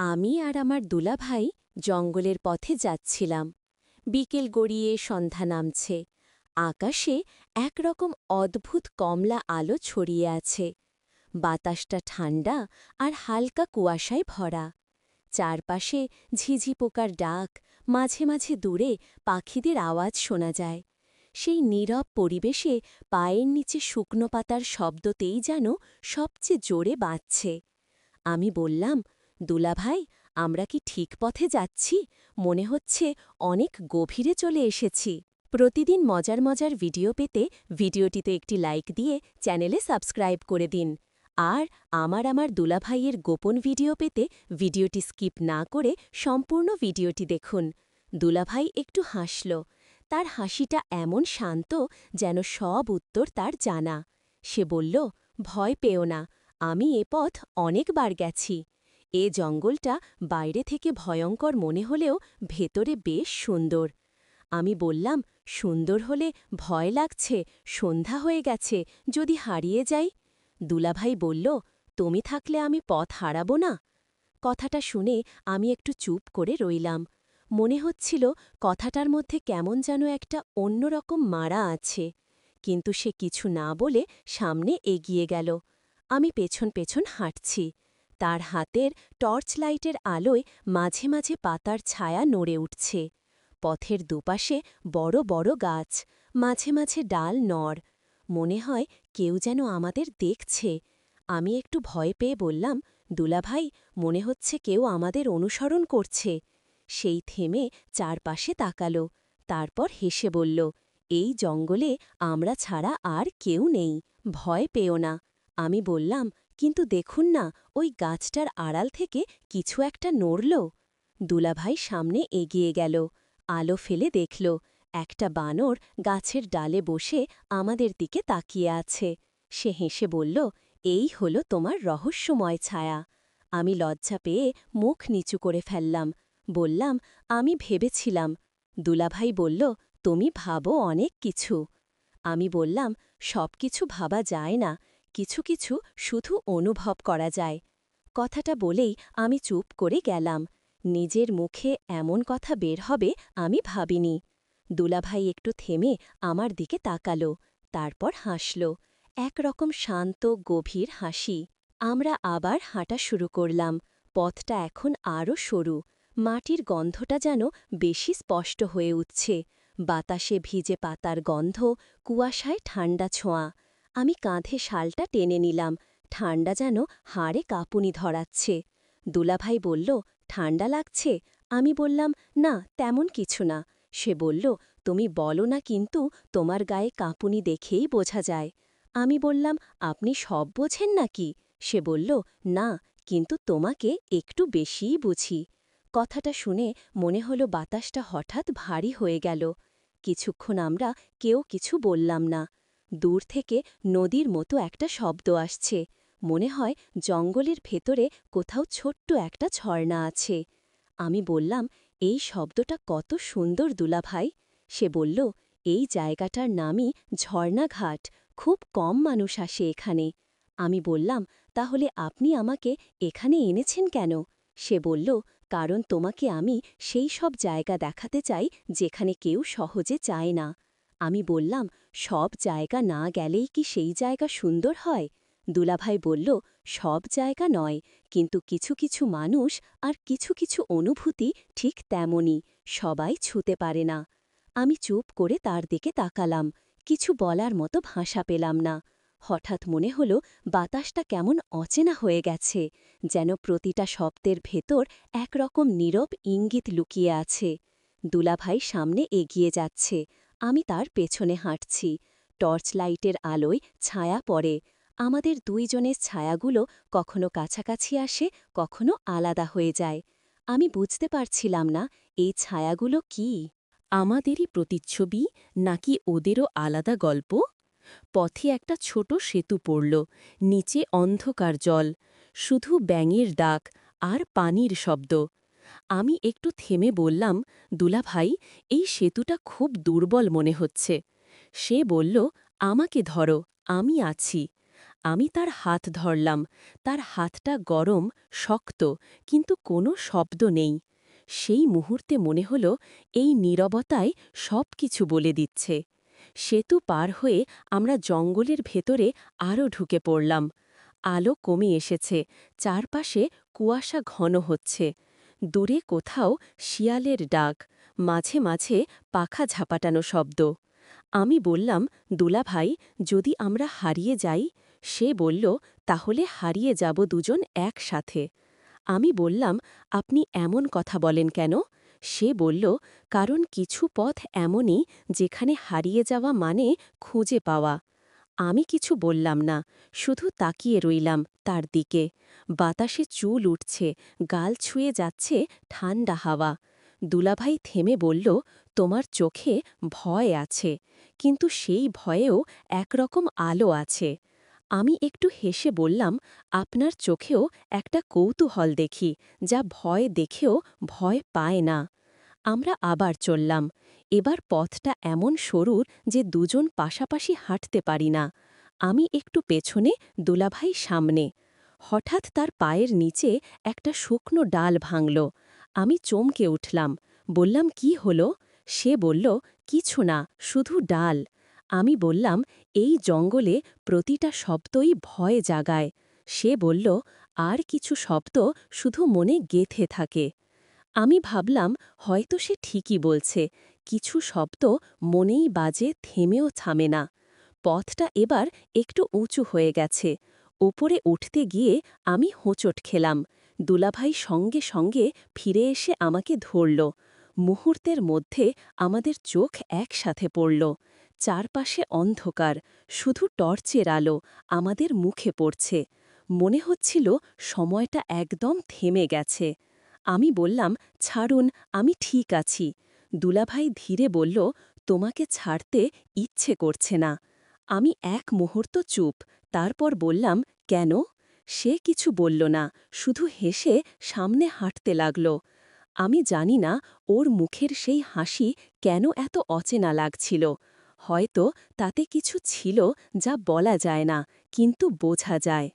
আমি আর আমার দুলাভাই জঙ্গলের পথে যাচ্ছিলাম। বিকেল গড়িয়ে সন্ধ্যা নামছে। আকাশে একরকম অদ্ভুত কমলা আলো ছড়িয়ে আছে। বাতাসটা ঠান্ডা আর হালকা কুয়াশায় ভরা। চারপাশে ঝিঝি পোকার ডাক, মাঝে মাঝে দূরে পাখিদের আওয়াজ শোনা যায়। সেই নীরব পরিবেশে পায়ের নিচে শুকনো পাতার শব্দতেই যেন সবচেয়ে জোরে বাজছে। আমি বললাম, দুলাভাই, আমরা কি ঠিক পথে যাচ্ছি? মনে হচ্ছে অনেক গভীরে চলে এসেছি। প্রতিদিন মজার মজার ভিডিও পেতে ভিডিওটিতে একটি লাইক দিয়ে চ্যানেলে সাবস্ক্রাইব করে দিন। আর আমার দুলাভাইয়ের গোপন ভিডিও পেতে ভিডিওটি স্কিপ না করে সম্পূর্ণ ভিডিওটি দেখুন। দুলাভাই একটু হাসল। তার হাসিটা এমন শান্ত যেন সব উত্তর তার জানা। সে বলল, ভয় পেও না, আমি এ পথ অনেকবার গেছি। এ জঙ্গলটা বাইরে থেকে ভয়ঙ্কর মনে হলেও ভেতরে বেশ সুন্দর। আমি বললাম, সুন্দর হলে ভয় লাগছে, সন্ধ্যা হয়ে গেছে, যদি হারিয়ে যাই? দুলাভাই বলল, তুমি থাকলে আমি পথ হারাব না? কথাটা শুনে আমি একটু চুপ করে রইলাম। মনে হচ্ছিল কথাটার মধ্যে কেমন যেন একটা অন্যরকম মারা আছে। কিন্তু সে কিছু না বলে সামনে এগিয়ে গেল। আমি পেছন পেছন হাঁটছি। তার হাতের টর্চ লাইটের আলোয় মাঝে মাঝে পাতার ছায়া নড়ে উঠছে। পথের দুপাশে বড় বড় গাছ, মাঝে মাঝে ডাল নড়। মনে হয় কেউ যেন আমাদের দেখছে। আমি একটু ভয় পেয়ে বললাম, দুলাভাই, মনে হচ্ছে কেউ আমাদের অনুসরণ করছে। সেই থেমে চারপাশে তাকাল। তারপর হেসে বলল, এই জঙ্গলে আমরা ছাড়া আর কেউ নেই, ভয় পেও না। আমি বললাম, কিন্তু দেখুন না, ওই গাছটার আড়াল থেকে কিছু একটা নড়ল। দুলাভাই সামনে এগিয়ে গেল। আলো ফেলে দেখল একটা বানর গাছের ডালে বসে আমাদের দিকে তাকিয়ে আছে। সে হেসে বলল, এই হলো তোমার রহস্যময় ছায়া। আমি লজ্জা পেয়ে মুখ নিচু করে ফেললাম। বললাম, আমি ভেবেছিলাম। দুলাভাই বলল, তুমি ভাবো অনেক কিছু। আমি বললাম, সব কিছু ভাবা যায় না, কিছু কিছু শুধু অনুভব করা যায়। কথাটা বলেই আমি চুপ করে গেলাম। নিজের মুখে এমন কথা বের হবে আমি ভাবিনি। দুলাভাই একটু থেমে আমার দিকে তাকাল, তারপর হাসল, একরকম শান্ত গভীর হাসি। আমরা আবার হাঁটা শুরু করলাম। পথটা এখন আরও সরু। মাটির গন্ধটা যেন বেশি স্পষ্ট হয়ে উঠছে। বাতাসে ভিজে পাতার গন্ধ, কুয়াশায় ঠান্ডা ছোঁয়া। আমি কাঁধে শালটা টেনে নিলাম, ঠান্ডা যেন হাড়ে কাঁপুনি ধরাচ্ছে। দুলাভাই বলল, ঠান্ডা লাগছে? আমি বললাম, না, তেমন কিছু না। সে বলল, তুমি বলো না, কিন্তু তোমার গায়ে কাঁপুনি দেখেই বোঝা যায়। আমি বললাম, আপনি সব বোঝেন নাকি? সে বলল, না, কিন্তু তোমাকে একটু বেশিই বুঝি। কথাটা শুনে মনে হলো বাতাসটা হঠাৎ ভারী হয়ে গেল। কিছুক্ষণ আমরা কেউ কিছু বললাম না। দূর থেকে নদীর মতো একটা শব্দ আসছে। মনে হয় জঙ্গলের ভেতরে কোথাও ছোট্ট একটা ঝর্ণা আছে। আমি বললাম, এই শব্দটা কত সুন্দর দুলাভাই। সে বলল, এই জায়গাটার নামই ঝর্ণাঘাট, খুব কম মানুষ আসে এখানে। আমি বললাম, তাহলে আপনি আমাকে এখানে এনেছেন কেন? সে বলল, কারণ তোমাকে আমি সেই সব জায়গা দেখাতে চাই যেখানে কেউ সহজে যায় না। আমি বললাম, সব জায়গা না গেলেই কি সেই জায়গা সুন্দর হয়? দুলাভাই বলল, সব জায়গা নয়, কিন্তু কিছু কিছু মানুষ আর কিছু কিছু অনুভূতি ঠিক তেমনই, সবাই ছুঁতে পারে না। আমি চুপ করে তার দিকে তাকালাম, কিছু বলার মতো ভাষা পেলাম না। হঠাৎ মনে হলো বাতাসটা কেমন অচেনা হয়ে গেছে, যেন প্রতিটা শব্দের ভেতর একরকম নীরব ইঙ্গিত লুকিয়ে আছে। দুলাভাই সামনে এগিয়ে যাচ্ছে, আমি তার পেছনে হাঁটছি। টর্চ লাইটের আলোয় ছায়া পড়ে। আমাদের দুইজনের ছায়াগুলো কখনো কাছাকাছি আসে, কখনো আলাদা হয়ে যায়। আমি বুঝতে পারছিলাম না এই ছায়াগুলো কি, আমাদেরই প্রতিচ্ছবি নাকি ওদেরও আলাদা গল্প। পথে একটা ছোট সেতু পড়ল, নিচে অন্ধকার জল, শুধু ব্যাঙের ডাক আর পানির শব্দ। আমি একটু থেমে বললাম, দুলাভাই, এই সেতুটা খুব দুর্বল মনে হচ্ছে। সে বলল, আমাকে ধরো, আমি আছি। আমি তার হাত ধরলাম। তার হাতটা গরম, শক্ত, কিন্তু কোনো শব্দ নেই। সেই মুহূর্তে মনে হল এই নীরবতায় সব কিছু বলে দিচ্ছে। সেতু পার হয়ে আমরা জঙ্গলের ভেতরে আরও ঢুকে পড়লাম। আলো কমে এসেছে, চারপাশে কুয়াশা ঘন হচ্ছে। দূরে কোথাও শিয়ালের ডাক, মাঝে মাঝে পাখা ঝাপাটানো শব্দ। আমি বললাম, দুলাভাই, যদি আমরা হারিয়ে যাই? সে বলল, তাহলে হারিয়ে যাব দুজন একসাথে। আমি বললাম, আপনি এমন কথা বলেন কেন? সে বলল, কারণ কিছু পথ এমনই যেখানে হারিয়ে যাওয়া মানে খুঁজে পাওয়া। আমি কিছু বললাম না, শুধু তাকিয়ে রইলাম তার দিকে। বাতাসে চুল উঠছে, গাল ছুঁয়ে যাচ্ছে ঠান্ডা হাওয়া। দুলাভাই থেমে বলল, তোমার চোখে ভয় আছে, কিন্তু সেই ভয়েও একরকম আলো আছে। আমি একটু হেসে বললাম, আপনার চোখেও একটা কৌতূহল দেখি, যা ভয় দেখেও ভয় পায় না। আমরা আবার চললাম। এবার পথটা এমন সরুর যে দুজন পাশাপাশি হাঁটতে পারি না। আমি একটু পেছনে, দুলাভাই সামনে। হঠাৎ তার পায়ের নিচে একটা শুকনো ডাল ভাঙল। আমি চমকে উঠলাম। বললাম, কি হলো? সে বলল, কিছু না, শুধু ডাল। আমি বললাম, এই জঙ্গলে প্রতিটা শব্দই ভয় জাগায়। সে বলল, আর কিছু শব্দ শুধু মনে গেঁথে থাকে। আমি ভাবলাম, হয়তো সে ঠিকই বলছে, কিছু শব্দ মনেই বাজে, থেমেও থামে না। পথটা এবার একটু উঁচু হয়ে গেছে। ওপরে উঠতে গিয়ে আমি হোঁচট খেলাম। দুলাভাই সঙ্গে সঙ্গে ফিরে এসে আমাকে ধরল। মুহূর্তের মধ্যে আমাদের চোখ একসাথে পড়ল। চারপাশে অন্ধকার, শুধু টর্চের আলো আমাদের মুখে পড়ছে। মনে হচ্ছিল সময়টা একদম থেমে গেছে। আমি বললাম, ছাড়ুন, আমি ঠিক আছি। দুলাভাই ধীরে বলল, তোমাকে ছাড়তে ইচ্ছে করছে না। আমি এক মুহূর্ত চুপ, তারপর বললাম, কেন? সে কিছু বলল না, শুধু হেসে সামনে হাঁটতে লাগল। আমি জানি না ওর মুখের সেই হাসি কেন এত অচেনা লাগছিল। হয়তো তাতে কিছু ছিল যা বলা যায় না, কিন্তু বোঝা যায়।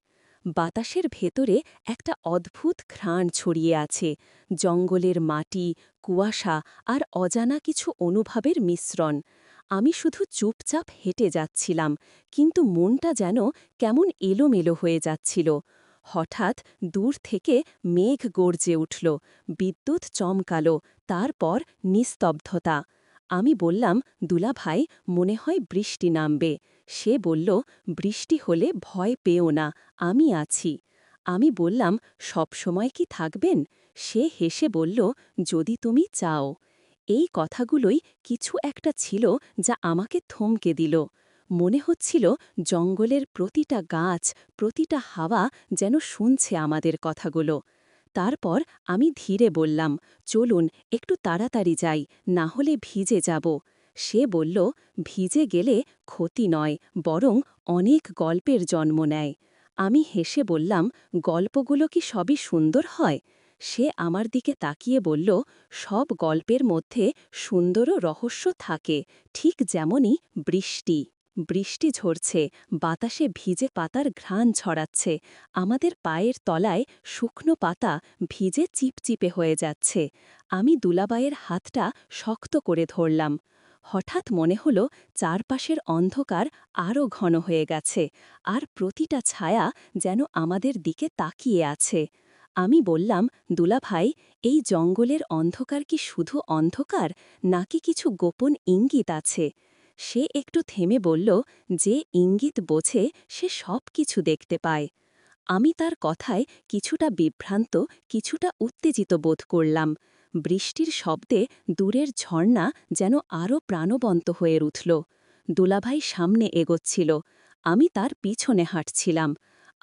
বাতাসের ভেতরে একটা অদ্ভুত ঘ্রাণ ছড়িয়ে আছে, জঙ্গলের মাটি, কুয়াশা আর অজানা কিছু অনুভবের মিশ্রণ। আমি শুধু চুপচাপ হেঁটে যাচ্ছিলাম, কিন্তু মনটা যেন কেমন এলোমেলো হয়ে যাচ্ছিল। হঠাৎ দূর থেকে মেঘ গর্জে উঠল, বিদ্যুৎ চমকালো, তারপর নিস্তব্ধতা। আমি বললাম, দুলাভাই, মনে হয় বৃষ্টি নামবে। সে বলল, বৃষ্টি হলে ভয় পেও না, আমি আছি। আমি বললাম, সব সময় কি থাকবেন? সে হেসে বলল, যদি তুমি চাও। এই কথাগুলোই কিছু একটা ছিল যা আমাকে থমকে দিল। মনে হচ্ছিল জঙ্গলের প্রতিটা গাছ, প্রতিটা হাওয়া যেন শুনছে আমাদের কথাগুলো। তারপর আমি ধীরে বললাম, চলুন একটু তাড়াতাড়ি যাই, না হলে ভিজে যাব। সে বলল, ভিজে গেলে ক্ষতি নয়, বরং অনেক গল্পের জন্ম নেয়। আমি হেসে বললাম, গল্পগুলো কি সবই সুন্দর হয়? সে আমার দিকে তাকিয়ে বলল, সব গল্পের মধ্যে সুন্দরও রহস্য থাকে, ঠিক যেমনই বৃষ্টি। বৃষ্টি ঝরছে, বাতাসে ভিজে পাতার ঘ্রাণ ছড়াচ্ছে, আমাদের পায়ের তলায় শুকনো পাতা ভিজে চিপচিপে হয়ে যাচ্ছে। আমি দুলাবাইয়ের হাতটা শক্ত করে ধরলাম। হঠাৎ মনে হল চারপাশের অন্ধকার আরও ঘন হয়ে গেছে, আর প্রতিটা ছায়া যেন আমাদের দিকে তাকিয়ে আছে। আমি বললাম, দুলাভাই, এই জঙ্গলের অন্ধকার কি শুধু অন্ধকার, নাকি কিছু গোপন ইঙ্গিত আছে? সে একটু থেমে বলল, যে ইঙ্গিত বোঝে সে সব কিছু দেখতে পায়। আমি তার কথায় কিছুটা বিভ্রান্ত, কিছুটা উত্তেজিত বোধ করলাম। বৃষ্টির শব্দে দূরের ঝর্ণা যেন আরও প্রাণবন্ত হয়ে উঠল। দুলাভাই সামনে এগোচ্ছিল, আমি তার পিছনে হাঁটছিলাম।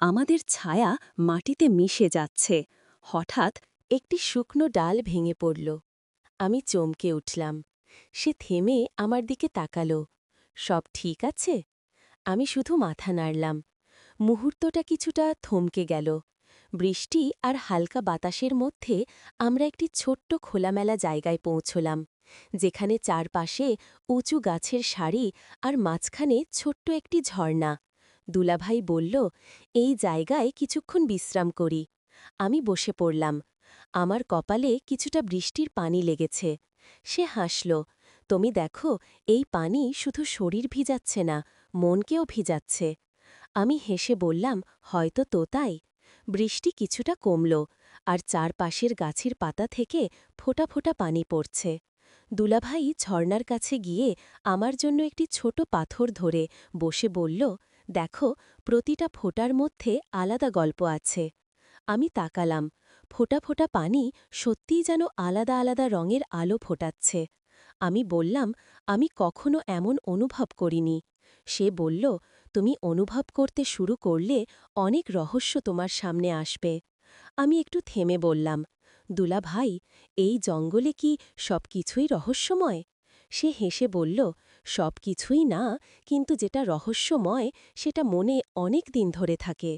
আমাদের ছায়া মাটিতে মিশে যাচ্ছে। হঠাৎ একটি শুকনো ডাল ভেঙে পড়ল। আমি চমকে উঠলাম। সে থেমে আমার দিকে তাকালো। সব ঠিক আছে? আমি শুধু মাথা নাড়লাম। মুহূর্তটা কিছুটা থমকে গেল। বৃষ্টি আর হালকা বাতাসের মধ্যে আমরা একটি ছোট্ট খোলামেলা জায়গায় পৌঁছলাম, যেখানে চারপাশে উঁচু গাছের সারি আর মাঝখানে ছোট্ট একটি ঝর্ণা। দুলাভাই বলল, এই জায়গায় কিছুক্ষণ বিশ্রাম করি। আমি বসে পড়লাম। আমার কপালে কিছুটা বৃষ্টির পানি লেগেছে। সে হাসল, তুমি দেখো, এই পানি শুধু শরীর ভিজাচ্ছে না, মনকেও ভিজাচ্ছে। আমি হেসে বললাম, হয়তো তো তাই। বৃষ্টি কিছুটা কমল, আর চারপাশের গাছের পাতা থেকে ফোঁটা ফোঁটা পানি পড়ছে। দুলাভাই ঝর্ণার কাছে গিয়ে আমার জন্য একটি ছোট পাথর ধরে বসে বলল, দেখো, প্রতিটা ফোঁটার মধ্যে আলাদা গল্প আছে। আমি তাকালাম। ফোঁটা ফোঁটা পানি সত্যিই যেন আলাদা আলাদা রঙের আলো ফোটাচ্ছে। আমি বললাম, আমি কখনো এমন অনুভব করিনি। সে বলল, তুমি অনুভব করতে শুরু করলে অনেক রহস্য তোমার সামনে আসবে। আমি একটু থেমে বললাম, দুলাভাই, এই জঙ্গলে কি সব কিছুই রহস্যময়? সে হেসে বলল, সব কিছুই না, কিন্তু যেটা রহস্যময় সেটা মনে অনেক দিন ধরে থাকে।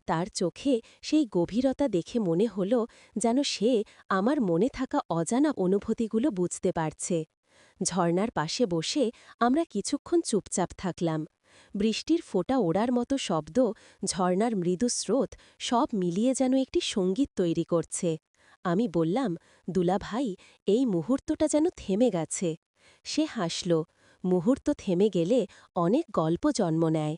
তার চোখে সেই গভীরতা দেখে মনে হল যেন সে আমার মনে থাকা অজানা অনুভূতিগুলো বুঝতে পারছে। ঝর্ণার পাশে বসে আমরা কিছুক্ষণ চুপচাপ থাকলাম। বৃষ্টির ফোঁটা ওড়ার মতো শব্দ, ঝর্ণার মৃদু স্রোত, সব মিলিয়ে যেন একটি সঙ্গীত তৈরি করছে। আমি বললাম, দুলাভাই, এই মুহূর্তটা যেন থেমে গেছে। সে হাসল, মুহূর্ত থেমে গেলে অনেক গল্প জন্ম নেয়।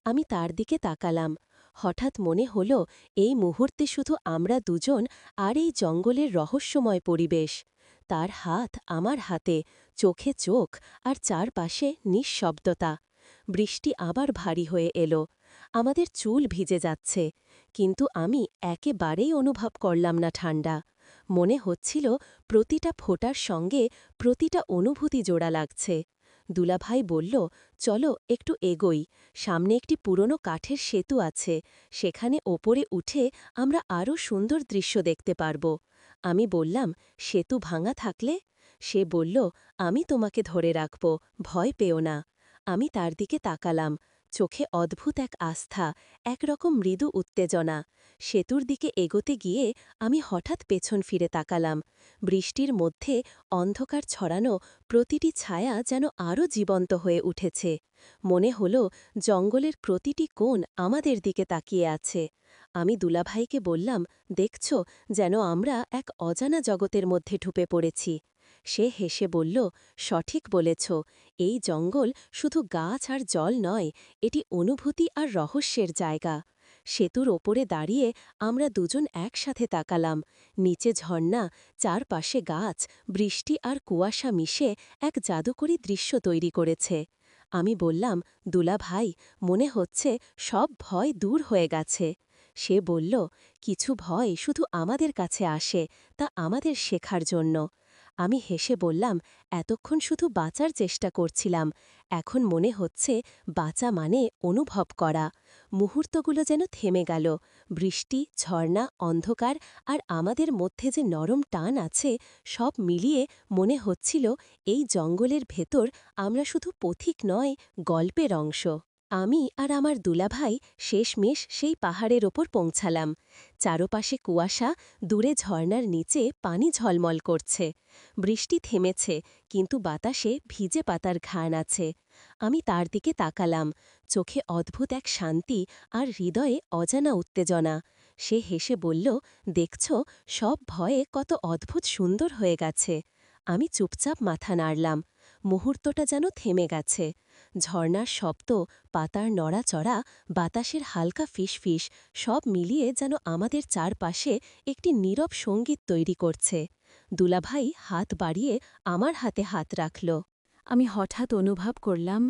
আমি তার দিকে তাকালাম। হঠাৎ মনে হল, এই মুহূর্তে শুধু আমরা দুজন আর এই জঙ্গলের রহস্যময় পরিবেশ। তার হাত আমার হাতে, চোখে চোখ, আর চারপাশে নিঃশব্দতা। বৃষ্টি আবার ভারী হয়ে এলো। আমাদের চুল ভিজে যাচ্ছে, কিন্তু আমি একেবারেই অনুভব করলাম না ঠান্ডা। মনে হচ্ছিল প্রতিটা ফোঁটার সঙ্গে প্রতিটা অনুভূতি জোড়া লাগছে। দুলাভাই বলল, চলো একটু এগোই, সামনে একটি পুরনো কাঠের সেতু আছে, সেখানে ওপরে উঠে আমরা আরও সুন্দর দৃশ্য দেখতে পারব। আমি বললাম, সেতু ভাঙা থাকলে? সে বলল, আমি তোমাকে ধরে রাখব, ভয় পেও না। আমি তার দিকে তাকালাম, চোখে অদ্ভুত এক আস্থা, একরকম মৃদু উত্তেজনা। সেতুর দিকে এগোতে গিয়ে আমি হঠাৎ পেছন ফিরে তাকালাম। বৃষ্টির মধ্যে অন্ধকার ছড়ানো প্রতিটি ছায়া যেন আরও জীবন্ত হয়ে উঠেছে। মনে হল জঙ্গলের প্রতিটি কোণ আমাদের দিকে তাকিয়ে আছে। আমি দুলাভাইকে বললাম, দেখছ, যেন আমরা এক অজানা জগতের মধ্যে ঢুকে পড়েছি। সে হেসে বলল, সঠিক বলেছ, এই জঙ্গল শুধু গাছ আর জল নয়, এটি অনুভূতি আর রহস্যের জায়গা। সেতুর ওপরে দাঁড়িয়ে আমরা দুজন একসাথে তাকালাম। নিচে ঝর্ণা, চারপাশে গাছ, বৃষ্টি আর কুয়াশা মিশে এক জাদুকরী দৃশ্য তৈরি করেছে। আমি বললাম, দুলাভাই, মনে হচ্ছে সব ভয় দূর হয়ে গেছে। সে বলল, কিছু ভয় শুধু আমাদের কাছে আসে, তা আমাদের শেখার জন্য। আমি হেসে বললাম, এতক্ষণ শুধু বাঁচার চেষ্টা করছিলাম, এখন মনে হচ্ছে বাঁচা মানে অনুভব করা। মুহূর্তগুলো যেন থেমে গেল। বৃষ্টি, ঝর্ণা, অন্ধকার আর আমাদের মধ্যে যে নরম টান আছে, সব মিলিয়ে মনে হচ্ছিল এই জঙ্গলের ভেতর আমরা শুধু পথিক নয়, গল্পের অংশ। আমি আর আমার দুলাভাই শেষমেশ সেই পাহাড়ের ওপর পৌঁছালাম। চারপাশে কুয়াশা, দূরে ঝর্ণার নিচে পানি ঝলমল করছে। বৃষ্টি থেমেছে, কিন্তু বাতাসে ভিজে পাতার ঘ্রাণ আছে। আমি তার দিকে তাকালাম, চোখে অদ্ভুত এক শান্তি আর হৃদয়ে অজানা উত্তেজনা। সে হেসে বলল, দেখছ, সব ভয়ে কত অদ্ভুত সুন্দর হয়ে গেছে। আমি চুপচাপ মাথা নাড়লাম। মুহূর্তটা যেন থেমে গেছে। ঝর্ণার শব্দ, পাতার নড়াচড়া, বাতাসের হালকা ফিসফিস, সব মিলিয়ে যেন আমাদের চারপাশে একটি নীরব সঙ্গীত তৈরি করছে। দুলাভাই হাত বাড়িয়ে আমার হাতে হাত রাখল। আমি হঠাৎ অনুভব করলাম,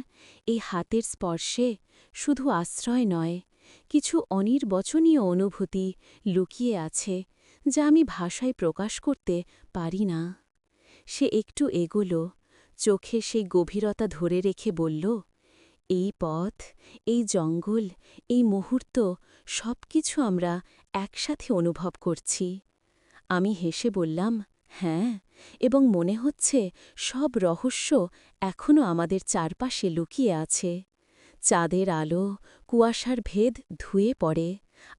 এই হাতের স্পর্শে শুধু আশ্রয় নয়, কিছু অনির্বচনীয় অনুভূতি লুকিয়ে আছে, যা আমি ভাষায় প্রকাশ করতে পারি না। সে একটু এগোল, চোখে সেই গভীরতা ধরে রেখে বলল, এই পথ, এই জঙ্গল, এই মুহূর্ত, সবকিছু আমরা একসাথে অনুভব করছি। আমি হেসে বললাম, হ্যাঁ, এবং মনে হচ্ছে সব রহস্য এখনও আমাদের চারপাশে লুকিয়ে আছে। চাঁদের আলো, কুয়াশার ভেদ ধুয়ে পড়ে,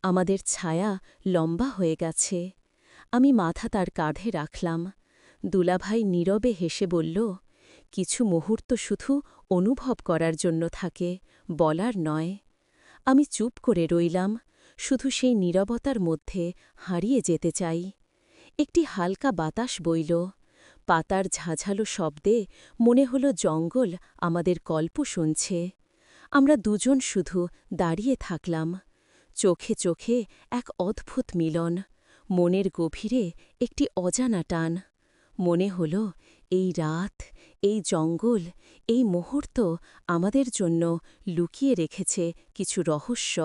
আমাদের ছায়া লম্বা হয়ে গেছে। আমি মাথা তার কাঁধে রাখলাম। দুলাভাই নীরবে হেসে বলল, কিছু মুহূর্ত শুধু অনুভব করার জন্য থাকে, বলার নয়। আমি চুপ করে রইলাম, শুধু সেই নীরবতার মধ্যে হারিয়ে যেতে চাই। একটি হালকা বাতাস বইল, পাতার ঝাঝালো শব্দে মনে হল জঙ্গল আমাদের গল্প শুনছে। আমরা দুজন শুধু দাঁড়িয়ে থাকলাম, চোখে চোখে এক অদ্ভুত মিলন, মনের গভীরে একটি অজানা টান। মনে হল এই রাত, এই জঙ্গল, এই মুহূর্ত আমাদের জন্য লুকিয়ে রেখেছে কিছু রহস্য,